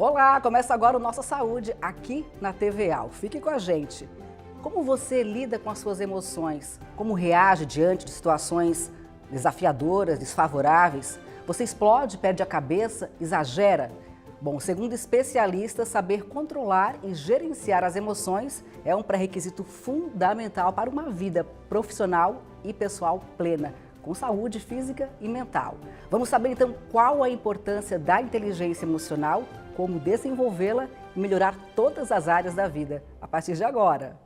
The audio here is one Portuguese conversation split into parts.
Olá, começa agora o Nossa Saúde aqui na TVA. Fique com a gente. Como você lida com as suas emoções? Como reage diante de situações desafiadoras, desfavoráveis? Você explode, perde a cabeça, exagera? Bom, segundo especialistas, saber controlar e gerenciar as emoções é um pré-requisito fundamental para uma vida profissional e pessoal plena, com saúde física e mental. Vamos saber então qual a importância da inteligência emocional, como desenvolvê-la e melhorar todas as áreas da vida, a partir de agora.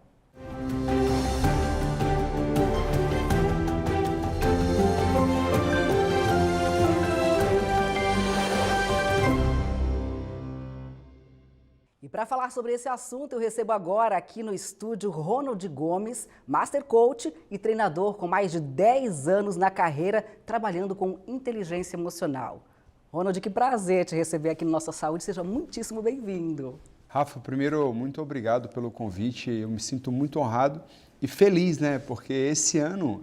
E para falar sobre esse assunto, eu recebo agora aqui no estúdio Ronald Gomes, Master Coach e treinador com mais de 10 anos na carreira trabalhando com inteligência emocional. Ronald, que prazer te receber aqui no Nossa Saúde, seja muitíssimo bem-vindo. Rafa, primeiro, muito obrigado pelo convite, eu me sinto muito honrado e feliz, né? Porque esse ano,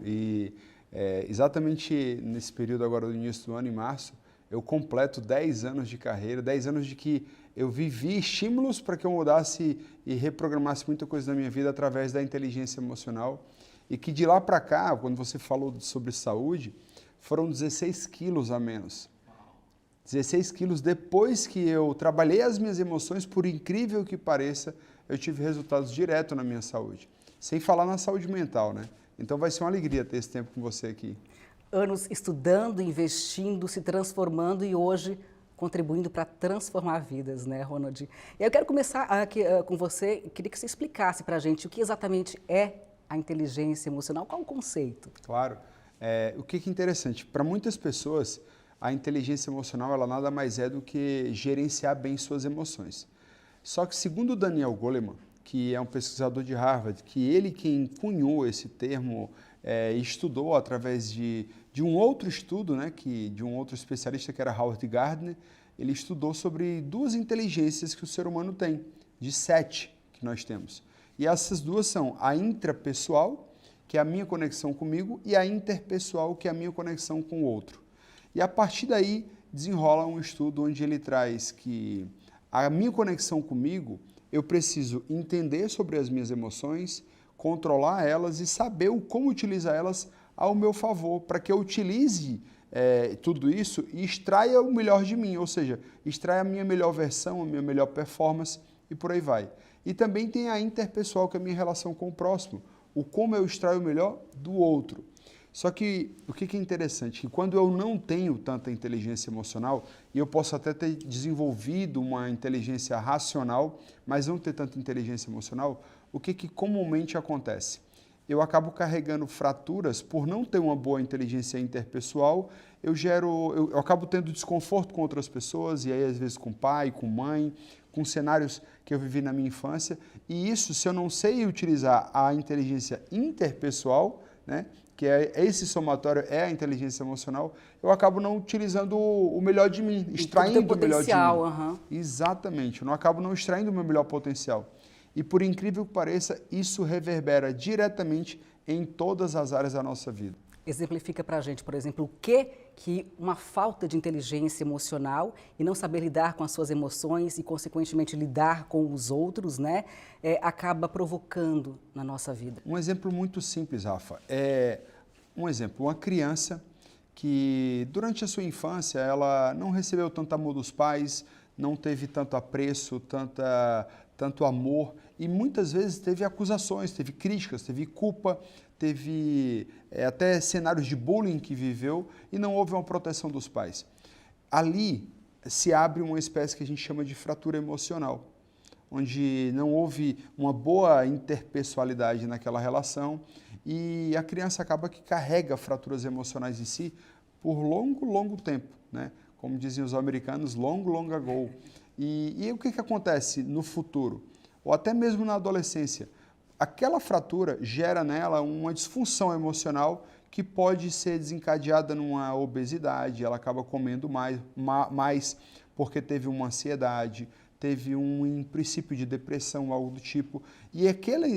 exatamente nesse período agora do início do ano, em março, eu completo 10 anos de carreira, 10 anos de que eu vivi estímulos para que eu mudasse e reprogramasse muita coisa na minha vida através da inteligência emocional. E que de lá para cá, quando você falou sobre saúde, foram 16 quilos a menos. 16 quilos depois que eu trabalhei as minhas emoções, por incrível que pareça, eu tive resultados diretos na minha saúde. Sem falar na saúde mental, né? Então vai ser uma alegria ter esse tempo com você aqui. Anos estudando, investindo, se transformando e hoje contribuindo para transformar vidas, né, Ronald? E eu quero começar aqui com você, queria que você explicasse para a gente o que exatamente é a inteligência emocional, qual o conceito? Claro. O que é interessante, para muitas pessoas, a inteligência emocional ela nada mais é do que gerenciar bem suas emoções. Só que segundo Daniel Goleman, que é um pesquisador de Harvard, que ele quem cunhou esse termo, estudou através de um outro estudo, né, de um outro especialista que era Howard Gardner, ele estudou sobre duas inteligências que o ser humano tem, de 7 que nós temos. E essas duas são a intrapessoal, que é a minha conexão comigo, e a interpessoal, que é a minha conexão com o outro. E a partir daí desenrola um estudo onde ele traz que a minha conexão comigo, eu preciso entender sobre as minhas emoções, controlar elas e saber como utilizar elas ao meu favor, para que eu utilize tudo isso e extraia o melhor de mim, ou seja, extraia a minha melhor versão, a minha melhor performance e por aí vai. E também tem a interpessoal, que é a minha relação com o próximo, o como eu extraio o melhor do outro. Só que o que é interessante, que quando eu não tenho tanta inteligência emocional, e eu posso até ter desenvolvido uma inteligência racional, mas não ter tanta inteligência emocional, o que comumente acontece? Eu acabo carregando fraturas por não ter uma boa inteligência interpessoal, eu acabo tendo desconforto com outras pessoas, e aí às vezes com pai, com mãe, com cenários que eu vivi na minha infância, e isso, se eu não sei utilizar a inteligência interpessoal, né, que esse somatório é a inteligência emocional, eu acabo não utilizando o melhor de mim, extraindo o melhor de mim. Uhum. Exatamente, eu não acabo não extraindo o meu melhor potencial. E por incrível que pareça, isso reverbera diretamente em todas as áreas da nossa vida. Exemplifica para a gente, por exemplo, o que uma falta de inteligência emocional e não saber lidar com as suas emoções e, consequentemente, lidar com os outros, né, acaba provocando na nossa vida. Um exemplo muito simples, Rafa, uma criança que durante a sua infância ela não recebeu tanto amor dos pais, não teve tanto apreço, tanto amor e muitas vezes teve acusações, teve críticas, teve culpa, teve até cenários de bullying que viveu e não houve uma proteção dos pais. Ali se abre uma espécie que a gente chama de fratura emocional, onde não houve uma boa interpessoalidade naquela relação e a criança acaba que carrega fraturas emocionais em si por longo tempo, né? Como diziam os americanos, long ago. E o que acontece no futuro? Ou até mesmo na adolescência? Aquela fratura gera nela uma disfunção emocional que pode ser desencadeada numa obesidade, ela acaba comendo mais porque teve uma ansiedade, teve um princípio de depressão, algo do tipo. E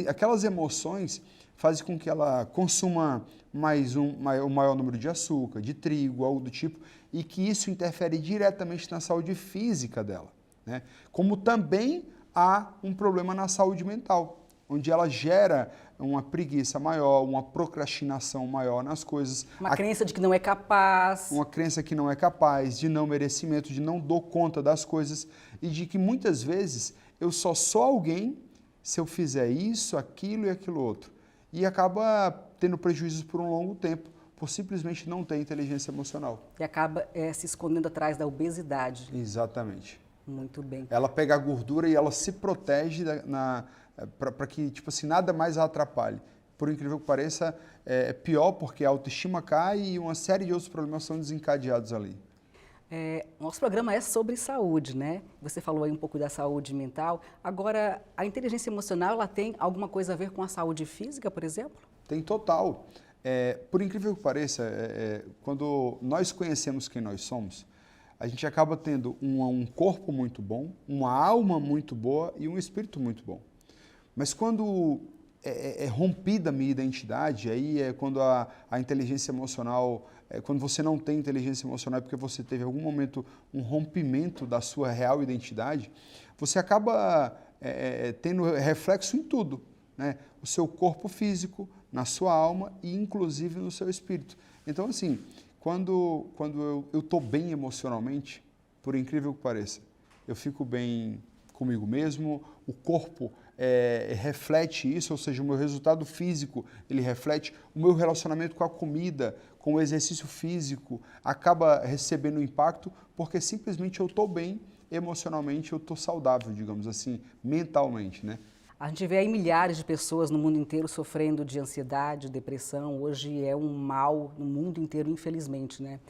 aquelas emoções fazem com que ela consuma um maior número de açúcar, de trigo, algo do tipo, e que isso interfere diretamente na saúde física dela. né? Como também há um problema na saúde mental, onde ela gera uma preguiça maior, uma procrastinação maior nas coisas. Uma crença de que não é capaz. Uma crença que não é capaz, de não merecimento, de não dou conta das coisas e de que muitas vezes eu só sou alguém se eu fizer isso, aquilo e aquilo outro. E acaba tendo prejuízos por um longo tempo, por simplesmente não ter inteligência emocional. E acaba se escondendo atrás da obesidade. Exatamente. Muito bem. Ela pega a gordura e ela se protege para que, tipo assim, nada mais a atrapalhe. Por incrível que pareça, é pior porque a autoestima cai e uma série de outros problemas são desencadeados ali. Nosso programa é sobre saúde, né? Você falou aí um pouco da saúde mental. Agora, a inteligência emocional, ela tem alguma coisa a ver com a saúde física, por exemplo? Tem total. Por incrível que pareça, quando nós conhecemos quem nós somos, a gente acaba tendo um corpo muito bom, uma alma muito boa e um espírito muito bom. Mas quando é rompida a minha identidade, aí é quando a inteligência emocional, quando você não tem inteligência emocional é porque você teve em algum momento um rompimento da sua real identidade, você acaba tendo reflexo em tudo, né? O seu corpo físico, na sua alma e inclusive no seu espírito. Então, assim, quando eu estou bem emocionalmente, por incrível que pareça, eu fico bem comigo mesmo, o corpo reflete isso, ou seja, o meu resultado físico, ele reflete, o meu relacionamento com a comida, com o exercício físico, acaba recebendo impacto, porque simplesmente eu estou bem emocionalmente, eu estou saudável, digamos assim, mentalmente, né? A gente vê aí milhares de pessoas no mundo inteiro sofrendo de ansiedade, depressão. Hoje é um mal no mundo inteiro, infelizmente, né?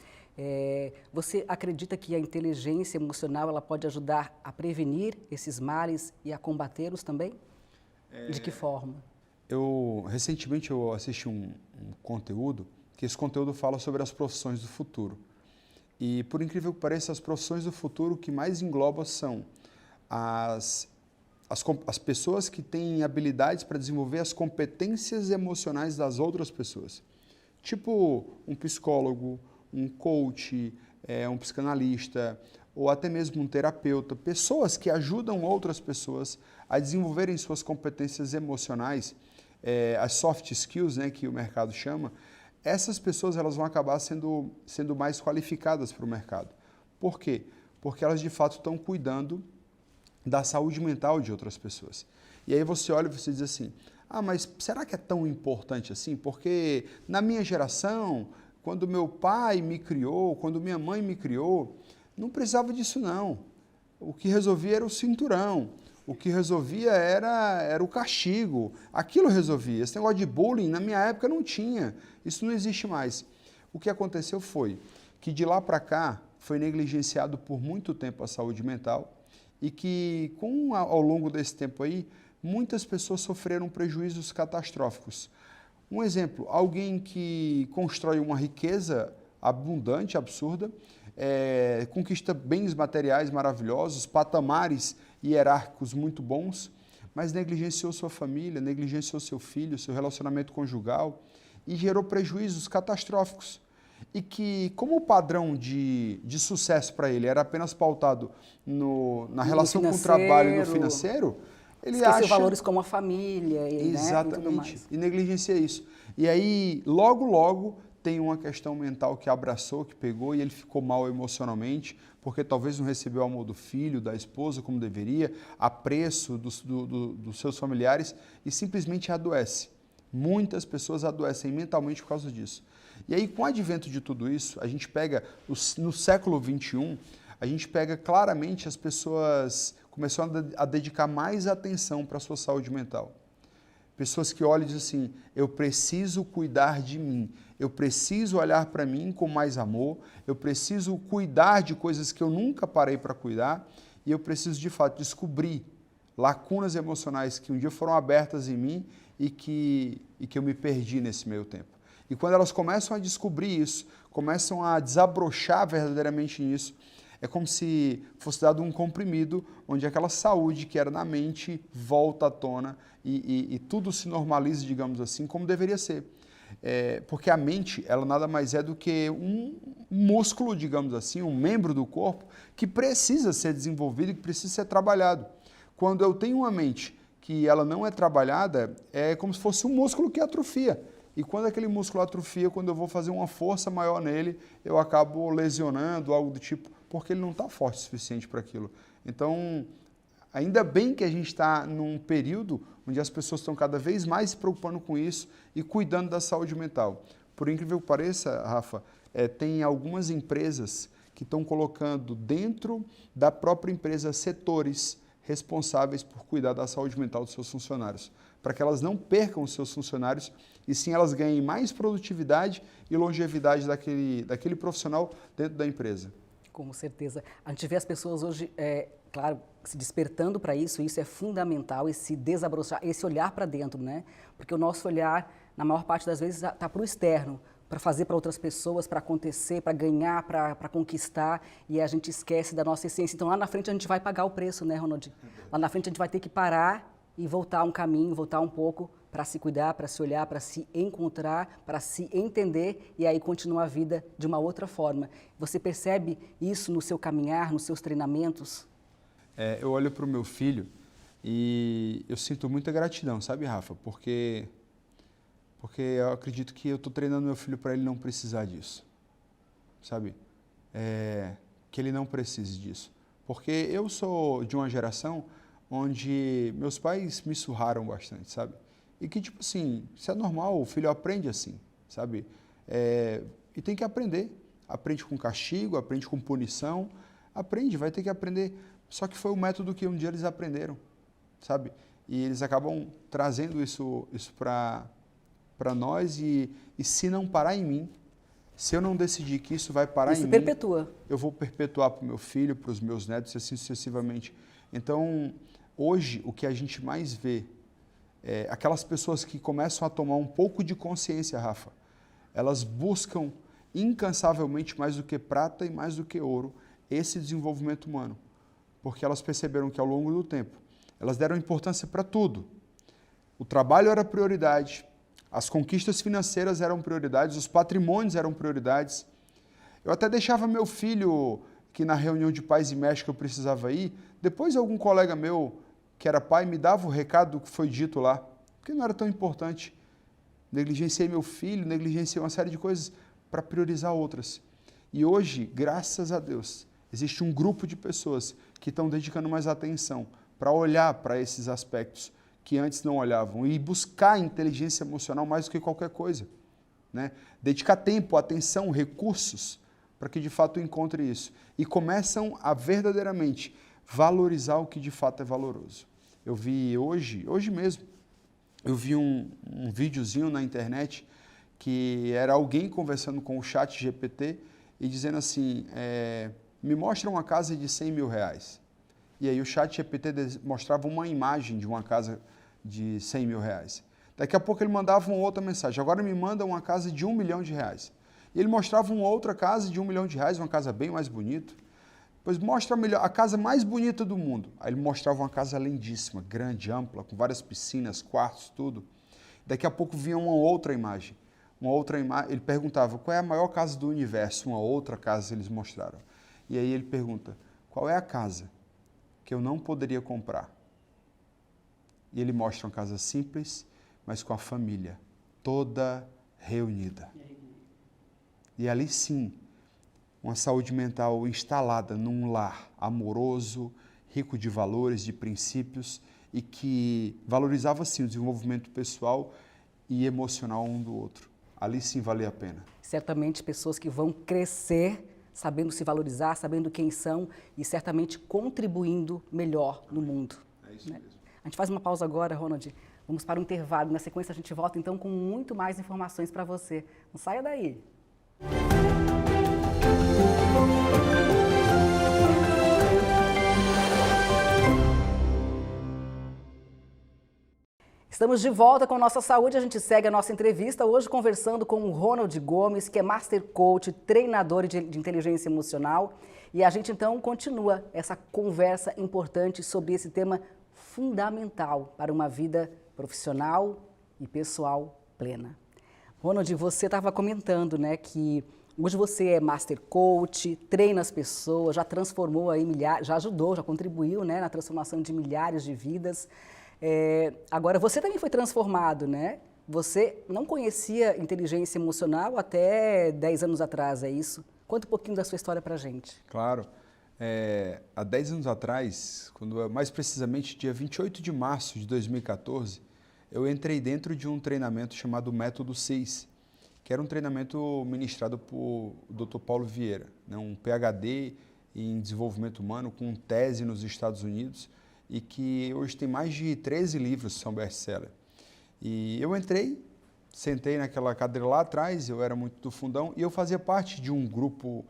Você acredita que a inteligência emocional ela pode ajudar a prevenir esses males e a combatê-los também? De que forma? Recentemente eu assisti um conteúdo, que esse conteúdo fala sobre as profissões do futuro. E por incrível que pareça, as profissões do futuro que mais engloba são as pessoas que têm habilidades para desenvolver as competências emocionais das outras pessoas. Tipo um psicólogo, um coach, um psicanalista, ou até mesmo um terapeuta. Pessoas que ajudam outras pessoas a desenvolverem suas competências emocionais, as soft skills, né, que o mercado chama. Essas pessoas elas vão acabar sendo mais qualificadas para o mercado. Por quê? Porque elas de fato estão cuidando da saúde mental de outras pessoas. E aí você olha e você diz assim, mas será que é tão importante assim? Porque na minha geração, quando meu pai me criou, quando minha mãe me criou, não precisava disso não. O que resolvia era o cinturão, o que resolvia era o castigo, aquilo resolvia. Esse negócio de bullying, na minha época não tinha, isso não existe mais. O que aconteceu foi que de lá para cá foi negligenciado por muito tempo a saúde mental, e que, ao longo desse tempo aí, muitas pessoas sofreram prejuízos catastróficos. Um exemplo, alguém que constrói uma riqueza abundante, absurda, conquista bens materiais maravilhosos, patamares hierárquicos muito bons, mas negligenciou sua família, negligenciou seu filho, seu relacionamento conjugal e gerou prejuízos catastróficos. E que, como o padrão de sucesso para ele era apenas pautado na relação com o trabalho e no financeiro, ele esqueceu valores como a família exatamente, e tudo mais. E negligencia isso. E aí, logo, tem uma questão mental que abraçou, que pegou, e ele ficou mal emocionalmente, porque talvez não recebeu o amor do filho, da esposa, como deveria, apreço dos seus familiares, e simplesmente adoece. Muitas pessoas adoecem mentalmente por causa disso. E aí, com o advento de tudo isso, a gente pega, no século XXI, a gente pega claramente as pessoas começando a dedicar mais atenção para a sua saúde mental. Pessoas que olham e dizem assim, eu preciso cuidar de mim, eu preciso olhar para mim com mais amor, eu preciso cuidar de coisas que eu nunca parei para cuidar e eu preciso, de fato, descobrir lacunas emocionais que um dia foram abertas em mim e que eu me perdi nesse meio tempo. E quando elas começam a descobrir isso, começam a desabrochar verdadeiramente nisso, é como se fosse dado um comprimido onde aquela saúde que era na mente volta à tona e tudo se normaliza, digamos assim, como deveria ser. Porque a mente, ela nada mais é do que músculo, digamos assim, um membro do corpo que precisa ser desenvolvido e que precisa ser trabalhado. Quando eu tenho uma mente que ela não é trabalhada, é como se fosse um músculo que atrofia. E quando aquele músculo atrofia, quando eu vou fazer uma força maior nele, eu acabo lesionando, algo do tipo, porque ele não está forte o suficiente para aquilo. Então, ainda bem que a gente está num período onde as pessoas estão cada vez mais se preocupando com isso e cuidando da saúde mental. Por incrível que pareça, Rafa, tem algumas empresas que estão colocando dentro da própria empresa setores responsáveis por cuidar da saúde mental dos seus funcionários, para que elas não percam os seus funcionários e sim elas ganhem mais produtividade e longevidade daquele profissional dentro da empresa. Com certeza. A gente vê as pessoas hoje, claro, se despertando para isso, e isso é fundamental, esse desabrochar, esse olhar para dentro, né? Porque o nosso olhar, na maior parte das vezes, está para o externo, para fazer para outras pessoas, para acontecer, para ganhar, para conquistar, e a gente esquece da nossa essência. Então, lá na frente, a gente vai pagar o preço, né, Ronald? Lá na frente, a gente vai ter que parar e voltar um caminho, voltar um pouco para se cuidar, para se olhar, para se encontrar, para se entender e aí continuar a vida de uma outra forma. Você percebe isso no seu caminhar, nos seus treinamentos? Eu olho para o meu filho e eu sinto muita gratidão, sabe, Rafa? Porque eu acredito que eu estou treinando meu filho para ele não precisar disso, sabe? Que ele não precise disso. Porque eu sou de uma geração onde meus pais me surraram bastante, sabe? E que, tipo assim, isso é normal, o filho aprende assim, sabe? E tem que aprender. Aprende com castigo, aprende com punição, aprende, vai ter que aprender. Só que foi o método que um dia eles aprenderam, sabe? E eles acabam trazendo isso para nós e se não parar em mim, se eu não decidir que isso vai parar em mim, perpetua. Eu vou perpetuar para o meu filho, para os meus netos e assim sucessivamente. Então, hoje, o que a gente mais vê é aquelas pessoas que começam a tomar um pouco de consciência, Rafa, elas buscam incansavelmente mais do que prata e mais do que ouro esse desenvolvimento humano, porque elas perceberam que ao longo do tempo, elas deram importância para tudo. O trabalho era prioridade, as conquistas financeiras eram prioridades, os patrimônios eram prioridades. Eu até deixava meu filho, que na reunião de pais e mestres que eu precisava ir, depois algum colega meu, que era pai, me dava o recado do que foi dito lá, porque não era tão importante. Negligenciei meu filho, negligenciei uma série de coisas para priorizar outras. E hoje, graças a Deus, existe um grupo de pessoas que estão dedicando mais atenção para olhar para esses aspectos que antes não olhavam e buscar inteligência emocional mais do que qualquer coisa, né? Dedicar tempo, atenção, recursos para que de fato encontre isso e começam a verdadeiramente valorizar o que de fato é valoroso. Eu vi hoje mesmo, eu vi um videozinho na internet que era alguém conversando com o chat GPT e dizendo assim, me mostra uma casa de 100 mil reais. E aí o chat GPT mostrava uma imagem de uma casa de 100 mil reais. Daqui a pouco ele mandava uma outra mensagem, agora me manda uma casa de 1 milhão de reais. E ele mostrava uma outra casa de 1 milhão de reais, uma casa bem mais bonita. Depois mostra a casa mais bonita do mundo. Aí ele mostrava uma casa lindíssima, grande, ampla, com várias piscinas, quartos, tudo. Daqui a pouco vinha uma outra imagem. Ele perguntava, qual é a maior casa do universo? Uma outra casa eles mostraram. E aí ele pergunta, qual é a casa que eu não poderia comprar? E ele mostra uma casa simples, mas com a família toda reunida. E ali sim, uma saúde mental instalada num lar amoroso, rico de valores, de princípios e que valorizava sim o desenvolvimento pessoal e emocional um do outro. Ali sim valia a pena. Certamente pessoas que vão crescer sabendo se valorizar, sabendo quem são e certamente contribuindo melhor no mundo. É isso mesmo. A gente faz uma pausa agora, Ronald. Vamos para o intervalo. Na sequência a gente volta então com muito mais informações para você. Não saia daí. Estamos de volta com Nossa Saúde, a gente segue a nossa entrevista hoje conversando com o Ronald Gomes, que é Master Coach, treinador de inteligência emocional. E a gente então continua essa conversa importante sobre esse tema fundamental para uma vida profissional e pessoal plena. Ronald, você estava comentando, né, que Hoje você é Master Coach, treina as pessoas, já transformou aí milhares, já ajudou, já contribuiu, né, na transformação de milhares de vidas. Agora, você também foi transformado, né? Você não conhecia inteligência emocional até 10 anos atrás, é isso? Conta um pouquinho da sua história pra gente. Claro. Há 10 anos atrás, mais precisamente dia 28 de março de 2014, eu entrei dentro de um treinamento chamado Método 6, que era um treinamento ministrado por Dr. Paulo Vieira, né, um PhD em desenvolvimento humano com tese nos Estados Unidos e que hoje tem mais de 13 livros que são best-seller. E eu entrei, sentei naquela cadeira lá atrás, eu era muito do fundão e eu fazia parte de um grupo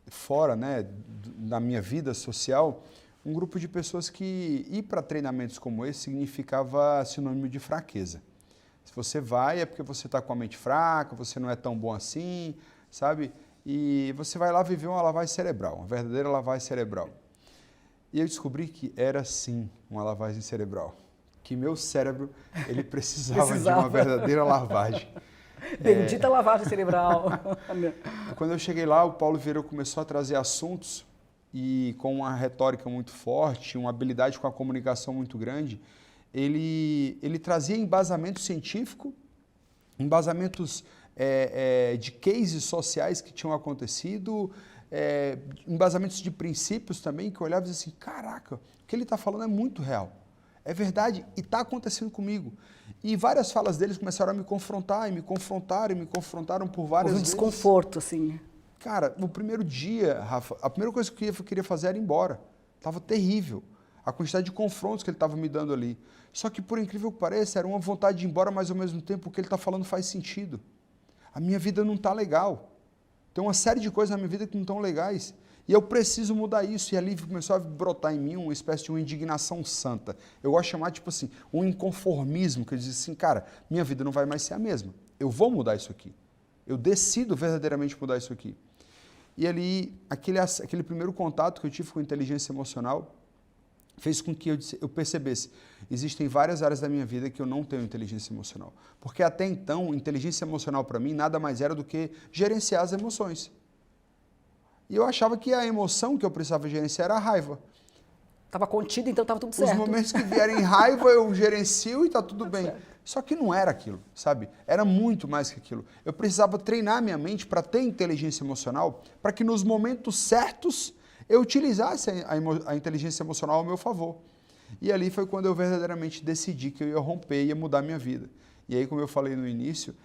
fora, né, da minha vida social, um grupo de pessoas que ir para treinamentos como esse significava sinônimo de fraqueza. Se você vai é porque você está com a mente fraca, você não é tão bom assim, sabe? E você vai lá viver uma lavagem cerebral, uma verdadeira lavagem cerebral. E eu descobri que era sim uma lavagem cerebral, que meu cérebro ele precisava de uma verdadeira lavagem. Bendita lavagem cerebral. Quando eu cheguei lá, o Paulo Vieira começou a trazer assuntos e com uma retórica muito forte, uma habilidade com a comunicação muito grande, ele trazia embasamento científico, embasamentos de cases sociais que tinham acontecido, embasamentos de princípios também, que eu olhava e dizia assim, caraca, o que ele está falando é muito real. É verdade e está acontecendo comigo. E várias falas deles começaram a me confrontar, e me confrontaram por várias vezes. Houve um desconforto, assim. Cara, no primeiro dia, Rafa, a primeira coisa que eu queria fazer era ir embora. Estava terrível. A quantidade de confrontos que ele estava me dando ali. Só que, por incrível que pareça, era uma vontade de ir embora, mas ao mesmo tempo o que ele está falando faz sentido. A minha vida não está legal. Tem uma série de coisas na minha vida que não estão legais. E eu preciso mudar isso. E ali começou a brotar em mim uma espécie de uma indignação santa. Eu gosto de chamar, tipo assim, um inconformismo, que eu dizia assim, cara, minha vida não vai mais ser a mesma. Eu vou mudar isso aqui. Eu decido verdadeiramente mudar isso aqui. E ali, aquele primeiro contato que eu tive com a inteligência emocional fez com que eu percebesse, existem várias áreas da minha vida que eu não tenho inteligência emocional. Porque até então, inteligência emocional para mim nada mais era do que gerenciar as emoções. E eu achava que a emoção que eu precisava gerenciar era a raiva. Estava contido, então estava tudo certo. Os momentos que vierem raiva eu gerencio e está tudo bem. Certo. Só que não era aquilo, sabe? Era muito mais que aquilo. Eu precisava treinar minha mente para ter inteligência emocional, para que nos momentos certos eu utilizasse a inteligência emocional ao meu favor. E ali foi quando eu verdadeiramente decidi que eu ia romper e ia mudar a minha vida. E aí, como eu falei no início,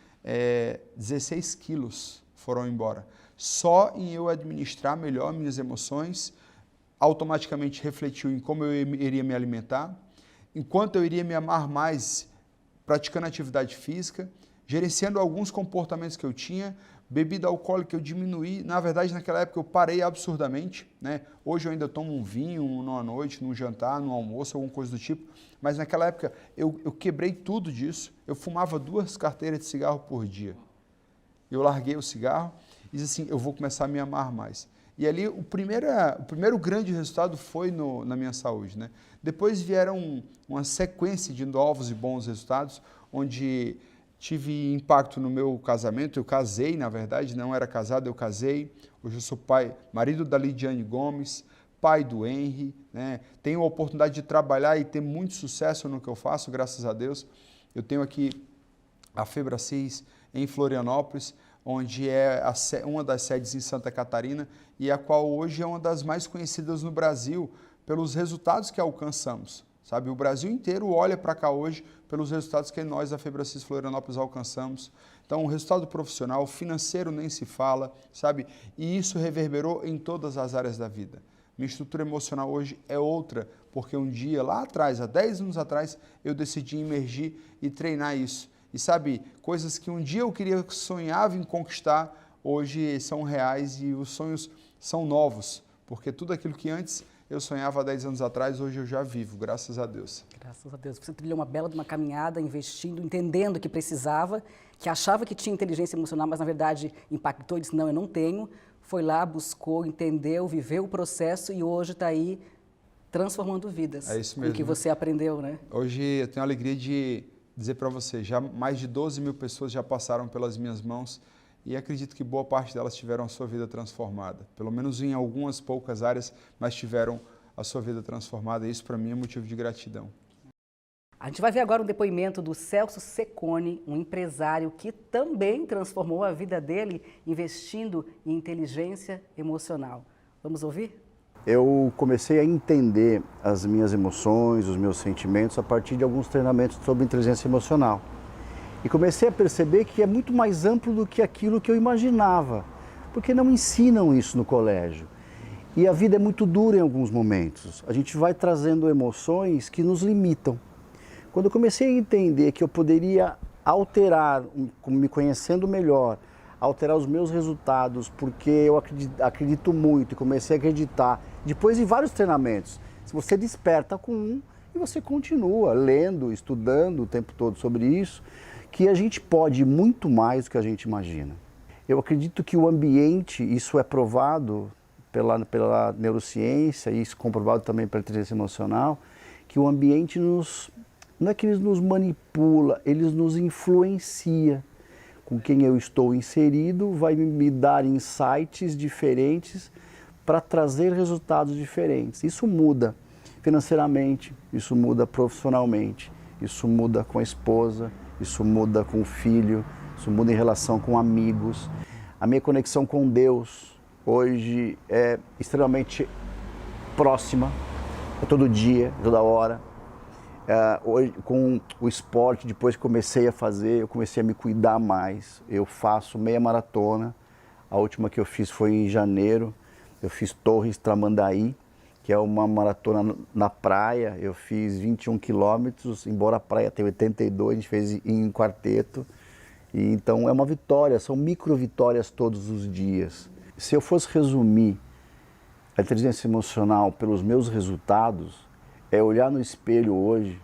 16 quilos foram embora. Só em eu administrar melhor minhas emoções, automaticamente refletiu em como eu iria me alimentar, enquanto eu iria me amar mais praticando atividade física, gerenciando alguns comportamentos que eu tinha, bebida alcoólica eu diminuí, na verdade naquela época eu parei absurdamente, né? Hoje eu ainda tomo um vinho numa noite, num jantar, num almoço, alguma coisa do tipo, mas naquela época eu quebrei tudo disso, eu fumava 2 carteiras de cigarro por dia. Eu larguei o cigarro e disse assim, eu vou começar a me amar mais. E ali o primeiro grande resultado foi na minha saúde, né? Depois vieram uma sequência de novos e bons resultados, onde tive impacto no meu casamento. Eu casei, na verdade, não era casado, eu casei. Hoje eu sou pai, marido da Lidiane Gomes, pai do Henry, né? Tenho a oportunidade de trabalhar e ter muito sucesso no que eu faço, graças a Deus. Eu tenho aqui a Febracis em Florianópolis, onde é uma das sedes em Santa Catarina e a qual hoje é uma das mais conhecidas no Brasil pelos resultados que alcançamos. Sabe, o Brasil inteiro olha para cá hoje pelos resultados que nós da Febracis Florianópolis alcançamos. Então, o resultado profissional, financeiro nem se fala, sabe? E isso reverberou em todas as áreas da vida. Minha estrutura emocional hoje é outra, porque um dia, lá atrás, há 10 anos atrás, eu decidi emergir e treinar isso. E sabe, coisas que um dia eu sonhava em conquistar, hoje são reais e os sonhos são novos, porque tudo aquilo que antes eu sonhava há 10 anos atrás, hoje eu já vivo, graças a Deus. Graças a Deus. Você trilhou uma bela de uma caminhada, investindo, entendendo que precisava, que achava que tinha inteligência emocional, mas na verdade impactou e disse, não, eu não tenho. Foi lá, buscou, entendeu, viveu o processo e hoje está aí transformando vidas. É isso mesmo. Com o que você aprendeu, né? Hoje eu tenho a alegria de dizer para você, já mais de 12 mil pessoas já passaram pelas minhas mãos e acredito que boa parte delas tiveram a sua vida transformada. Pelo menos em algumas poucas áreas, mas tiveram a sua vida transformada, e isso para mim é motivo de gratidão. A gente vai ver agora um depoimento do Celso Cecconi, um empresário que também transformou a vida dele investindo em inteligência emocional. Vamos ouvir? Eu comecei a entender as minhas emoções, os meus sentimentos a partir de alguns treinamentos sobre inteligência emocional. E comecei a perceber que é muito mais amplo do que aquilo que eu imaginava, porque não ensinam isso no colégio. E a vida é muito dura em alguns momentos. A gente vai trazendo emoções que nos limitam. Quando eu comecei a entender que eu poderia alterar, me conhecendo melhor, alterar os meus resultados, porque eu acredito muito e comecei a acreditar, depois de vários treinamentos, se você desperta com um e você continua lendo, estudando o tempo todo sobre isso, que a gente pode muito mais do que a gente imagina. Eu acredito que o ambiente, isso é provado pela neurociência e isso comprovado também pela inteligência emocional, que o ambiente não é que ele nos manipula, ele nos influencia. Com quem eu estou inserido vai me dar insights diferentes para trazer resultados diferentes. Isso muda financeiramente, isso muda profissionalmente, isso muda com a esposa, isso muda com o filho, isso muda em relação com amigos. A minha conexão com Deus hoje é extremamente próxima, é todo dia, toda hora. Hoje, com o esporte, depois que comecei a fazer, eu comecei a me cuidar mais. Eu faço meia maratona, a última que eu fiz foi em janeiro. Eu fiz Torres Tramandaí, que é uma maratona na praia. Eu fiz 21 quilômetros, embora a praia tenha 82, a gente fez em quarteto. E, então é uma vitória, são micro vitórias todos os dias. Se eu fosse resumir a inteligência emocional pelos meus resultados, é olhar no espelho hoje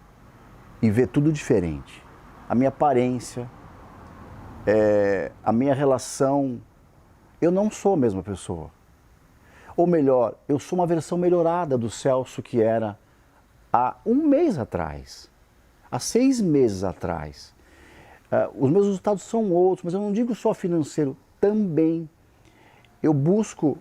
e ver tudo diferente. A minha aparência, a minha relação, eu não sou a mesma pessoa. Ou melhor, eu sou uma versão melhorada do Celso que era há um mês atrás, há 6 meses atrás. Os meus resultados são outros, mas eu não digo só financeiro, também. Eu busco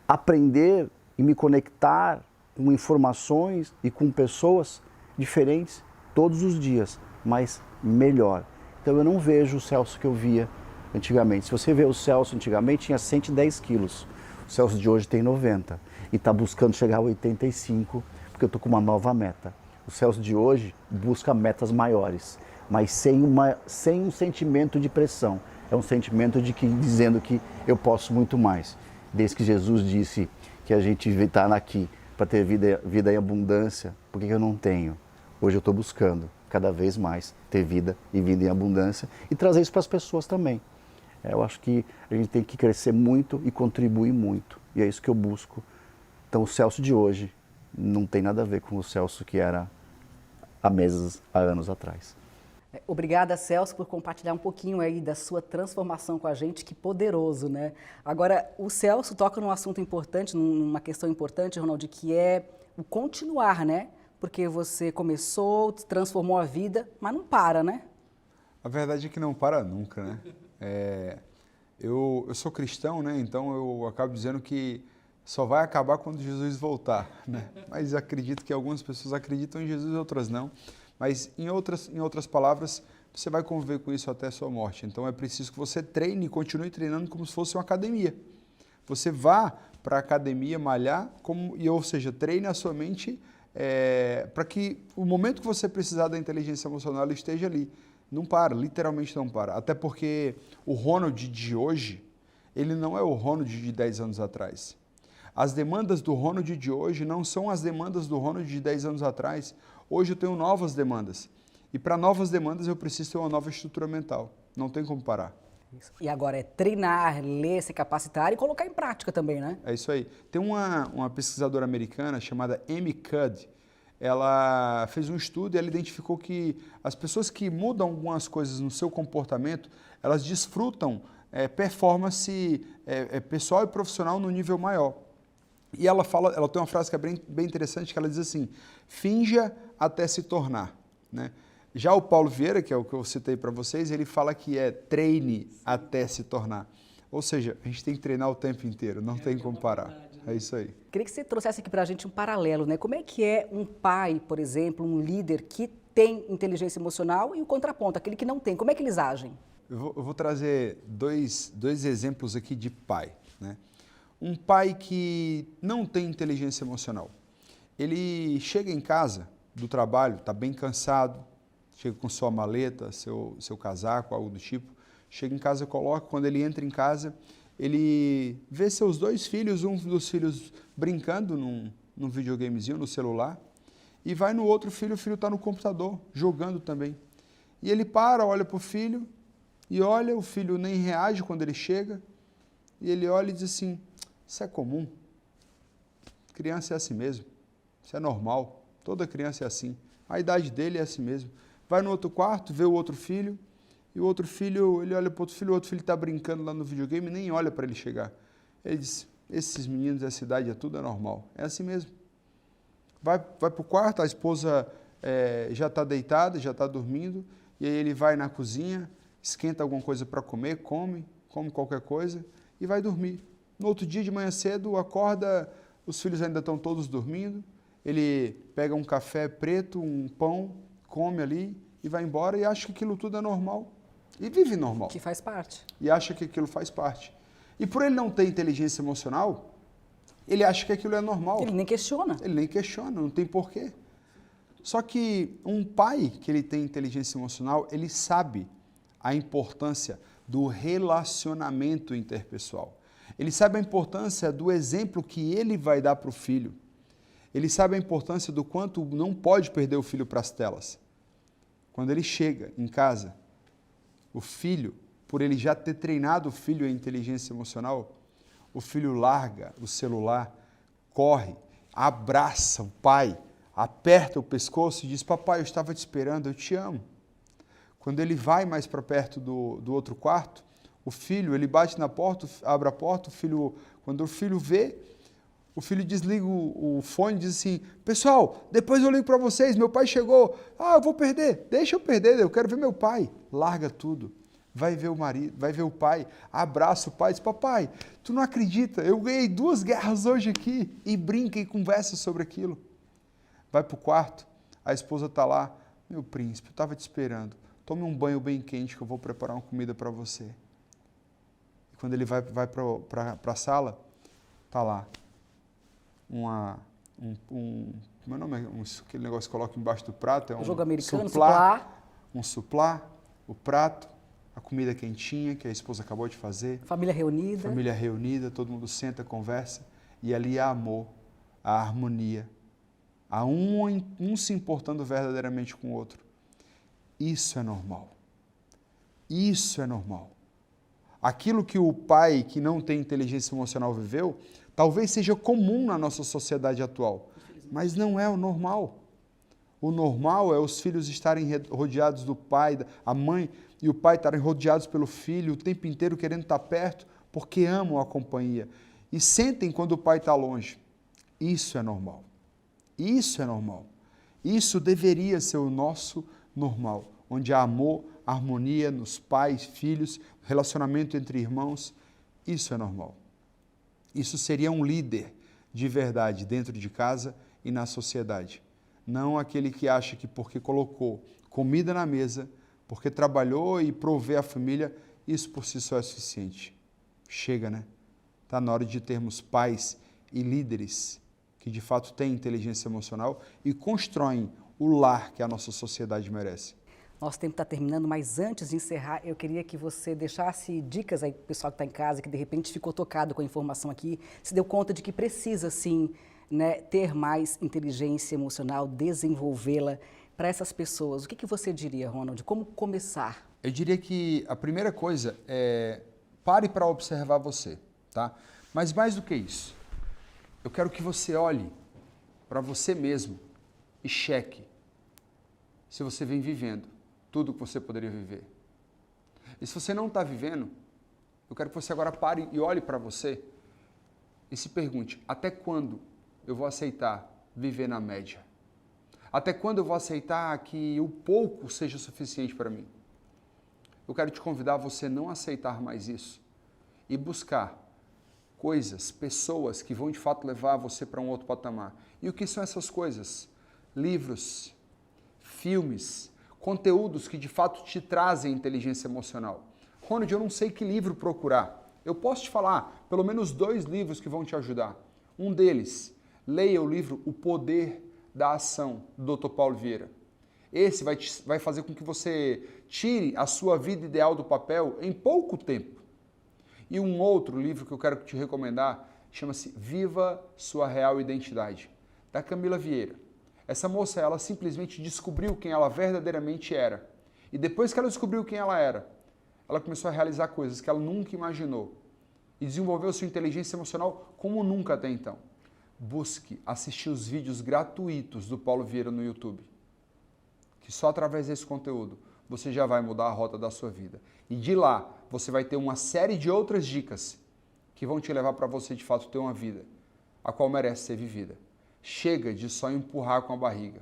aprender e me conectar com informações e com pessoas diferentes todos os dias, mas melhor. Então eu não vejo o Celso que eu via antigamente. Se você vê o Celso antigamente, tinha 110 quilos. O Celso de hoje tem 90 e está buscando chegar a 85, porque eu estou com uma nova meta. O Celso de hoje busca metas maiores, mas sem um sentimento de pressão. É um sentimento dizendo que eu posso muito mais. Desde que Jesus disse que a gente está aqui para ter vida em abundância, por que eu não tenho? Hoje eu estou buscando cada vez mais ter vida e vida em abundância e trazer isso para as pessoas também. Eu acho que a gente tem que crescer muito e contribuir muito, e é isso que eu busco. Então o Celso de hoje não tem nada a ver com o Celso que era há anos atrás. Obrigada, Celso, por compartilhar um pouquinho aí da sua transformação com a gente, que poderoso, né? Agora, o Celso toca num assunto importante, numa questão importante, Ronaldo, que é o continuar, né? Porque você começou, transformou a vida, mas não para, né? A verdade é que não para nunca, né? Eu sou cristão, né? Então eu acabo dizendo que só vai acabar quando Jesus voltar, né? Mas acredito que algumas pessoas acreditam em Jesus e outras não. Mas em outras palavras, você vai conviver com isso até a sua morte. Então é preciso que você treine e continue treinando como se fosse uma academia. Você vá para a academia malhar, ou seja, treine a sua mente para que o momento que você precisar da inteligência emocional ela esteja ali. Não para, literalmente não para. Até porque o Ronald de hoje, ele não é o Ronald de 10 anos atrás. As demandas do Ronald de hoje não são as demandas do Ronald de 10 anos atrás. Hoje eu tenho novas demandas. E para novas demandas eu preciso ter uma nova estrutura mental. Não tem como parar. Isso. E agora é treinar, ler, se capacitar e colocar em prática também, né? É isso aí. Tem uma pesquisadora americana chamada Amy Cuddy. Ela fez um estudo e ela identificou que as pessoas que mudam algumas coisas no seu comportamento, elas desfrutam performance pessoal e profissional no nível maior. E ela tem uma frase que é bem interessante, que ela diz assim: finja até se tornar, né? Já o Paulo Vieira, que é o que eu citei para vocês, ele fala que é treine até se tornar. Ou seja, a gente tem que treinar o tempo inteiro, não tem como parar. É isso aí. Queria que você trouxesse aqui para a gente um paralelo, né? Como é que é um pai, por exemplo, um líder que tem inteligência emocional e o contraponto, aquele que não tem? Como é que eles agem? Eu vou trazer dois exemplos aqui de pai, né? Um pai que não tem inteligência emocional. Ele chega em casa do trabalho, está bem cansado, chega com sua maleta, seu casaco, algo do tipo. Chega em casa, coloca, quando ele entra em casa, ele vê seus dois filhos, um dos filhos brincando num videogamezinho, no celular, e vai no outro filho, o filho está no computador, jogando também. E ele para, olha para o filho, e olha, o filho nem reage quando ele chega, e ele olha e diz assim, isso é comum, criança é assim mesmo, isso é normal, toda criança é assim, a idade dele é assim mesmo. Vai no outro quarto, vê o outro filho, e o outro filho, ele olha para o outro filho está brincando lá no videogame, nem olha para ele chegar. Ele diz, esses meninos dessa idade tudo é normal, é assim mesmo. Vai para o quarto, a esposa já está deitada, já está dormindo, e aí ele vai na cozinha, esquenta alguma coisa para comer, come qualquer coisa e vai dormir. No outro dia, de manhã cedo, acorda, os filhos ainda estão todos dormindo, ele pega um café preto, um pão, come ali e vai embora e acha que aquilo tudo é normal. E vive normal. Que faz parte. E acha que aquilo faz parte. E por ele não ter inteligência emocional, ele acha que aquilo é normal. Ele nem questiona. Ele nem questiona, não tem porquê. Só que um pai que ele tem inteligência emocional, ele sabe a importância do relacionamento interpessoal. Ele sabe a importância do exemplo que ele vai dar para o filho. Ele sabe a importância do quanto não pode perder o filho para as telas. Quando ele chega em casa, o filho, por ele já ter treinado o filho em inteligência emocional, o filho larga o celular, corre, abraça o pai, aperta o pescoço e diz, papai, eu estava te esperando, eu te amo. Quando ele vai mais para perto do outro quarto, o filho, ele bate na porta, abre a porta, quando o filho vê, o filho desliga o fone e diz assim, pessoal, depois eu ligo para vocês, meu pai chegou, eu vou perder, deixa eu perder, eu quero ver meu pai. Larga tudo, vai ver o marido, vai ver o pai, abraça o pai, diz, papai, tu não acredita, eu ganhei 2 guerras hoje aqui, e brinca e conversa sobre aquilo. Vai para o quarto, a esposa está lá, meu príncipe, eu estava te esperando, tome um banho bem quente que eu vou preparar uma comida para você. E quando ele vai para a sala, está lá, como é o nome? Aquele negócio que coloca embaixo do prato, é um jogo americano, suplá. Um suplá, o prato, a comida quentinha que a esposa acabou de fazer. Família reunida. Família reunida, todo mundo senta, conversa, e ali há amor, há harmonia, há um se importando verdadeiramente com o outro. Isso é normal. Isso é normal. Aquilo que o pai que não tem inteligência emocional viveu, talvez seja comum na nossa sociedade atual, mas não é o normal. O normal é os filhos estarem rodeados do pai, a mãe e o pai estarem rodeados pelo filho o tempo inteiro querendo estar perto, porque amam a companhia. E sentem quando o pai está longe. Isso é normal. Isso é normal. Isso deveria ser o nosso normal, onde há amor, harmonia nos pais, filhos, relacionamento entre irmãos. Isso é normal. Isso seria um líder de verdade dentro de casa e na sociedade. Não aquele que acha que porque colocou comida na mesa, porque trabalhou e provê a família, isso por si só é suficiente. Chega, né? Está na hora de termos pais e líderes que de fato têm inteligência emocional e constroem o lar que a nossa sociedade merece. Nosso tempo está terminando, mas antes de encerrar, eu queria que você deixasse dicas aí para o pessoal que está em casa, que de repente ficou tocado com a informação aqui, se deu conta de que precisa, sim, né, ter mais inteligência emocional, desenvolvê-la para essas pessoas. O que você diria, Ronald? Como começar? Eu diria que a primeira coisa é pare para observar você, tá? Mas mais do que isso, eu quero que você olhe para você mesmo e cheque se você vem vivendo tudo que você poderia viver. E se você não está vivendo, eu quero que você agora pare e olhe para você e se pergunte, até quando eu vou aceitar viver na média? Até quando eu vou aceitar que o pouco seja suficiente para mim? Eu quero te convidar a você não aceitar mais isso e buscar coisas, pessoas que vão de fato levar você para um outro patamar. E o que são essas coisas? Livros, filmes, conteúdos que de fato te trazem inteligência emocional. Ronald, eu não sei que livro procurar. Eu posso te falar pelo menos 2 livros que vão te ajudar. Um deles, leia o livro O Poder da Ação, do Dr. Paulo Vieira. Esse vai fazer com que você tire a sua vida ideal do papel em pouco tempo. E um outro livro que eu quero te recomendar chama-se Viva Sua Real Identidade, da Camila Vieira. Essa moça, ela simplesmente descobriu quem ela verdadeiramente era. E depois que ela descobriu quem ela era, ela começou a realizar coisas que ela nunca imaginou. E desenvolveu sua inteligência emocional como nunca até então. Busque assistir os vídeos gratuitos do Paulo Vieira no YouTube. Que só através desse conteúdo você já vai mudar a rota da sua vida. E de lá, você vai ter uma série de outras dicas que vão te levar para você, de fato, ter uma vida a qual merece ser vivida. Chega de só empurrar com a barriga.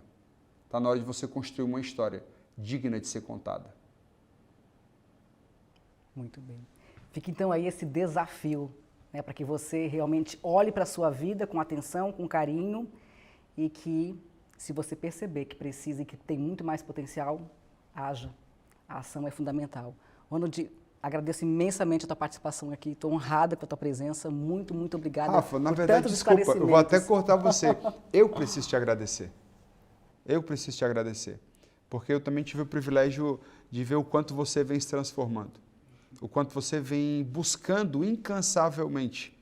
Está na hora de você construir uma história digna de ser contada. Muito bem. Fica então aí esse desafio, né, para que você realmente olhe para a sua vida com atenção, com carinho e que, se você perceber que precisa e que tem muito mais potencial, haja. A ação é fundamental. Ronald, agradeço imensamente a tua participação aqui, estou honrada com a tua presença, muito, muito obrigada. Rafa, na verdade, desculpa, eu vou até cortar você. Eu preciso te agradecer. Eu preciso te agradecer, porque eu também tive o privilégio de ver o quanto você vem se transformando, o quanto você vem buscando incansavelmente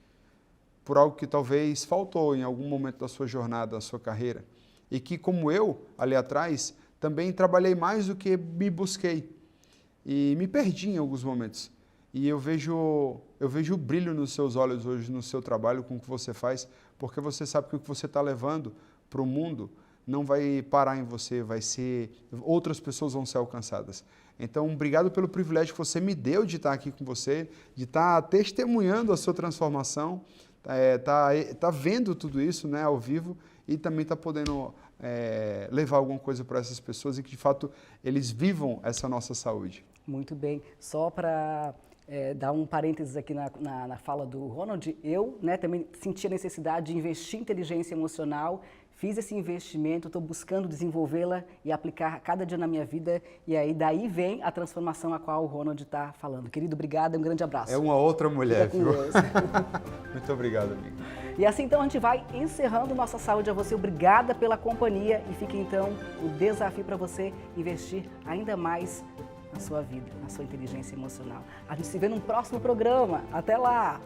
por algo que talvez faltou em algum momento da sua jornada, da sua carreira, e que, como eu, ali atrás, também trabalhei mais do que me busquei. E me perdi em alguns momentos. E eu vejo o brilho nos seus olhos hoje, no seu trabalho, com o que você faz, porque você sabe que o que você está levando para o mundo não vai parar em você, outras pessoas vão ser alcançadas. Então, obrigado pelo privilégio que você me deu de estar aqui com você, de estar testemunhando a sua transformação, tá vendo tudo isso, né, ao vivo, e também está podendo levar alguma coisa para essas pessoas e que, de fato, eles vivam essa nossa saúde. Muito bem. Só para dar um parênteses aqui na fala do Ronald, eu, né, também senti a necessidade de investir em inteligência emocional, fiz esse investimento, estou buscando desenvolvê-la e aplicar cada dia na minha vida, e aí daí vem a transformação a qual o Ronald está falando. Querido, obrigado, um grande abraço. É uma outra mulher, viu? Muito obrigado, amigo. E assim então a gente vai encerrando Nossa Saúde a você. Obrigada pela companhia e fica então o desafio para você investir ainda mais na sua vida, na sua inteligência emocional. A gente se vê num próximo programa. Até lá!